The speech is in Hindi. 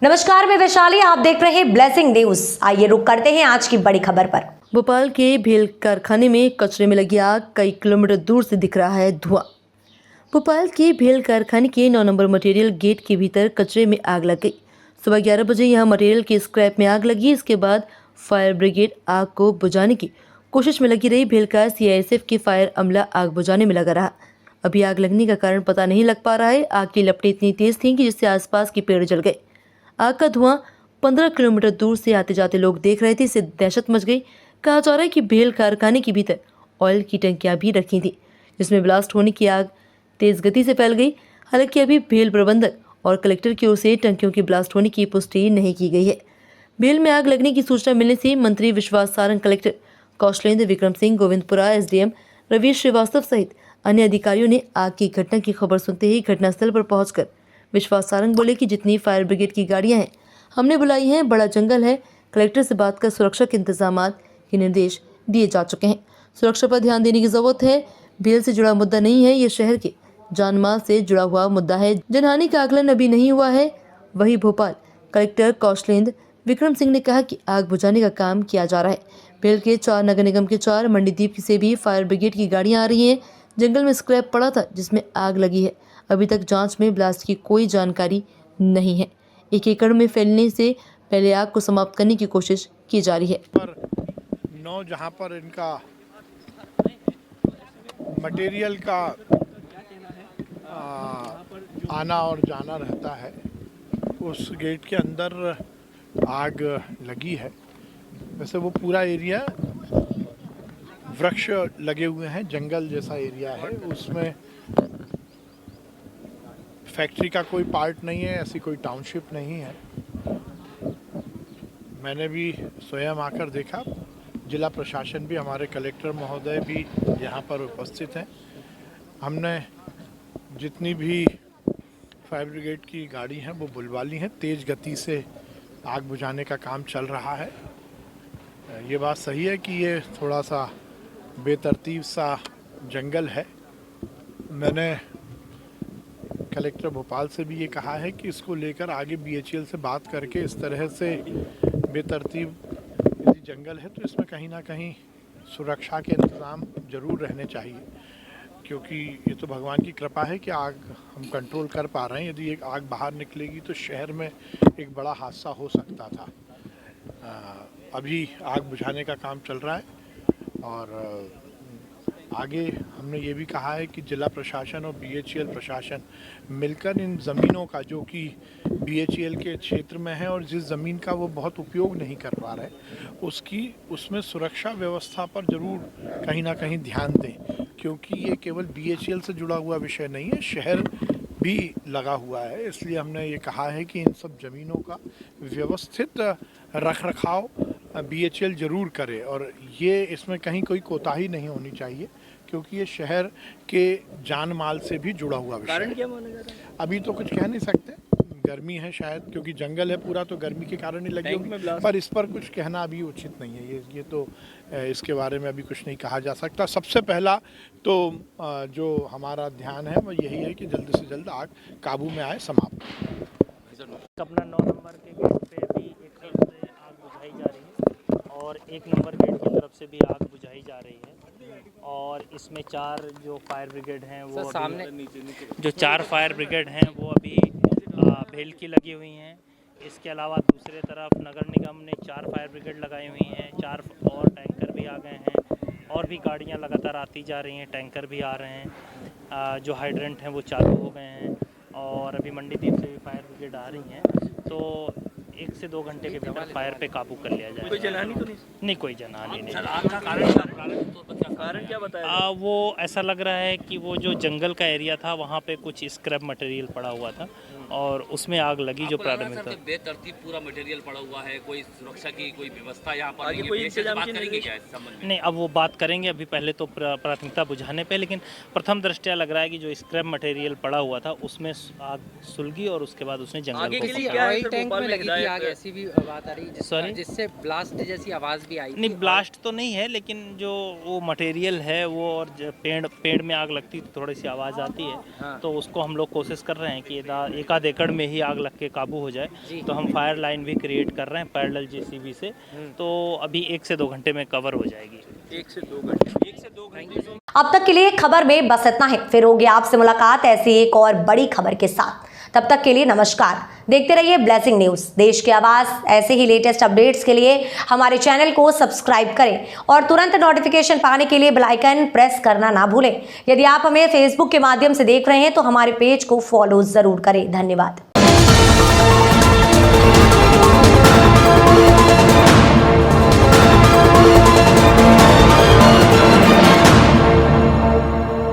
नमस्कार, मैं वैशाली, आप देख रहे हैं ब्लेसिंग न्यूज। आइए रुक करते हैं आज की बड़ी खबर पर। भोपाल के भेल कारखाने में कचरे में लगी आग, कई किलोमीटर दूर से दिख रहा है धुआं। भोपाल के भेल कारखाने के 9 नंबर मटेरियल गेट के भीतर कचरे में आग लग गई। सुबह 11 बजे यहां मटेरियल के स्क्रैप में आग लगी। इसके बाद फायर ब्रिगेड आग को बुझाने की कोशिश में लगी रही। भेल का CISF की फायर अमला आग बुझाने में लगा रहा। अभी आग लगने का कारण पता नहीं लग पा रहा है। आग की लपटें इतनी तेज थीं कि जिससे आसपास के पेड़ जल गए। आग का धुआं 15 किलोमीटर दूर से आते जाते लोग देख रहे थे। इससे दहशत मच गई। कहा जा रहा है कि भेल कारखाने के भीतर ऑयल की टंकियां भी रखी थी, जिसमें ब्लास्ट होने की आग तेज गति से फैल गई। हालांकि अभी भेल प्रबंधक और कलेक्टर की ओर से टंकियों की ब्लास्ट होने की पुष्टि नहीं की गई है। भेल में आग लगने की सूचना मिलने से मंत्री विश्वास सारंग, कलेक्टर कौशलेंद्र विक्रम सिंह, गोविंदपुरा SDM रवि श्रीवास्तव सहित अन्य अधिकारियों ने आग की घटना की खबर सुनते ही घटनास्थल पर पहुंचकर विश्वास सारंग बोले कि जितनी फायर ब्रिगेड की गाड़ियां हैं हमने बुलाई हैं। बड़ा जंगल है। कलेक्टर से बात कर सुरक्षा के इंतजामात के निर्देश दिए जा चुके हैं। सुरक्षा पर ध्यान देने की जरूरत है। भेल से जुड़ा मुद्दा नहीं है, ये शहर के जानमाल से जुड़ा हुआ मुद्दा है। जनहानि का आकलन अभी नहीं हुआ है। वही भोपाल कलेक्टर कौशलेंद्र विक्रम सिंह ने कहा कि आग बुझाने का काम किया जा रहा है। भेल के 4 नगर निगम के 4, मंडीदीप से भी फायर ब्रिगेड की गाड़ियां आ रही हैं। जंगल में स्क्रैप पड़ा था जिसमें आग लगी है। अभी तक जांच में ब्लास्ट की कोई जानकारी नहीं है। 1 एकड़ में फैलने से पहले आग को समाप्त करने की कोशिश की जा रही है। पर 9 जहाँ पर इनका मटेरियल का आना और जाना रहता है, उस गेट के अंदर आग लगी है। वैसे वो पूरा एरिया वृक्ष लगे हुए हैं, जंगल जैसा एरिया है। उसमें फैक्ट्री का कोई पार्ट नहीं है, ऐसी कोई टाउनशिप नहीं है। मैंने भी स्वयं आकर देखा। जिला प्रशासन भी, हमारे कलेक्टर महोदय भी यहाँ पर उपस्थित हैं। हमने जितनी भी फायर ब्रिगेड की गाड़ी हैं वो बुलवा ली हैं। तेज़ गति से आग बुझाने का काम चल रहा है। ये बात सही है कि ये थोड़ा सा बेतरतीब सा जंगल है। मैंने कलेक्टर भोपाल से भी ये कहा है कि इसको लेकर आगे BHEL से बात करके, इस तरह से बेतरतीब यदि जंगल है तो इसमें कहीं ना कहीं सुरक्षा के इंतज़ाम ज़रूर रहने चाहिए, क्योंकि ये तो भगवान की कृपा है कि आग हम कंट्रोल कर पा रहे हैं। यदि एक आग बाहर निकलेगी तो शहर में एक बड़ा हादसा हो सकता था। अभी आग बुझाने का काम चल रहा है और आगे हमने ये भी कहा है कि जिला प्रशासन और BHEL प्रशासन मिलकर इन ज़मीनों का, जो कि BHEL के क्षेत्र में है और जिस ज़मीन का वो बहुत उपयोग नहीं कर पा रहे, उसमें सुरक्षा व्यवस्था पर ज़रूर कहीं ना कहीं ध्यान दें, क्योंकि ये केवल BHEL से जुड़ा हुआ विषय नहीं है, शहर भी लगा हुआ है। इसलिए हमने ये कहा है कि इन सब ज़मीनों का व्यवस्थित रख रखाव BHEL ज़रूर करे और ये इसमें कहीं कोई कोताही नहीं होनी चाहिए, क्योंकि ये शहर के जान माल से भी जुड़ा हुआ विषय है। कारण क्या माना जा रहा है? अभी तो कुछ कह नहीं सकते। गर्मी है शायद, क्योंकि जंगल है पूरा, तो गर्मी के कारण ही लगी होगी, पर इस पर कुछ कहना अभी उचित नहीं है। ये तो इसके बारे में अभी कुछ नहीं कहा जा सकता। सबसे पहला तो जो हमारा ध्यान है वो यही है कि जल्द से जल्द आग काबू में आए, समाप्त। अपना 9 नंबर के गेट पे भी एक तरफ से आग बुझाई जा रही है और 1 नंबर गेट की तरफ से भी आग बुझाई जा रही है। और इसमें 4 जो फायर ब्रिगेड हैं वो सामने, जो 4 फायर ब्रिगेड हैं वो अभी भेल की लगी हुई हैं। इसके अलावा दूसरे तरफ नगर निगम ने 4 फायर ब्रिगेड लगाई हुई हैं। 4 और टैंकर भी आ गए हैं और भी गाड़ियां लगातार आती जा रही हैं, टैंकर भी आ रहे हैं। जो हाइड्रेंट हैं वो चालू हो गए हैं और अभी मंडीदीप से भी फायर ब्रिगेड आ रही हैं। तो 1 से 2 घंटे के भीतर फायर पे काबू कर लिया जाए। कोई जनहानि तो नहीं? नहीं, कोई जनहानि नहीं। कारण क्या बताया? वो ऐसा लग रहा है कि वो जो जंगल का एरिया था वहाँ पे कुछ स्क्रैप मटेरियल पड़ा हुआ था और उसमें आग लगी। जो प्राथमिक था, बेतरतीब पूरा मटेरियल पड़ा हुआ है, कोई सुरक्षा की कोई व्यवस्था यहाँ पर आगे कोई इंतजाम बात की करेंगे क्या इस संबंध में? नहीं, अब वो बात करेंगे। अभी पहले तो प्राथमिकता बुझाने पे, लेकिन प्रथम दृष्टया लग रहा है कि जो स्क्रैप मटेरियल पड़ा हुआ था उसमें आग सुलगी और उसके बाद उसने जंगल आगे को के लिए पकड़ा। क्या है? ऑयल टैंक में लगी थी आग, ऐसी भी बात आ रही है Sorry? जिससे ब्लास्ट जैसी आवाज भी आई नहीं, थी। ब्लास्ट तो नहीं है, लेकिन जो वो मटेरियल है वो, और पेड़ में आग लगती तो थोड़ी सी आवाज़ आती है। हाँ। तो उसको हम लोग कोशिश कर रहे हैं कि एक आध आध एकड़ में ही आग लग के काबू हो जाए। तो हम फायर लाइन भी क्रिएट कर रहे हैं पैरेलल जेसीबी से, तो अभी 1 से 2 घंटे में कवर हो जाएगी। 1 से 2 घंटे अब तक के लिए खबर में बस इतना है, फिर होगी आपसे मुलाकात ऐसी एक और बड़ी खबर के साथ। तब तक के लिए नमस्कार। देखते रहिए ब्लेसिंग न्यूज, देश की आवाज। ऐसे ही लेटेस्ट अपडेट्स के लिए हमारे चैनल को सब्सक्राइब करें और तुरंत नोटिफिकेशन पाने के लिए बेल आइकन प्रेस करना ना भूलें। यदि आप हमें फेसबुक के माध्यम से देख रहे हैं तो हमारे पेज को फॉलो जरूर करें। धन्यवाद।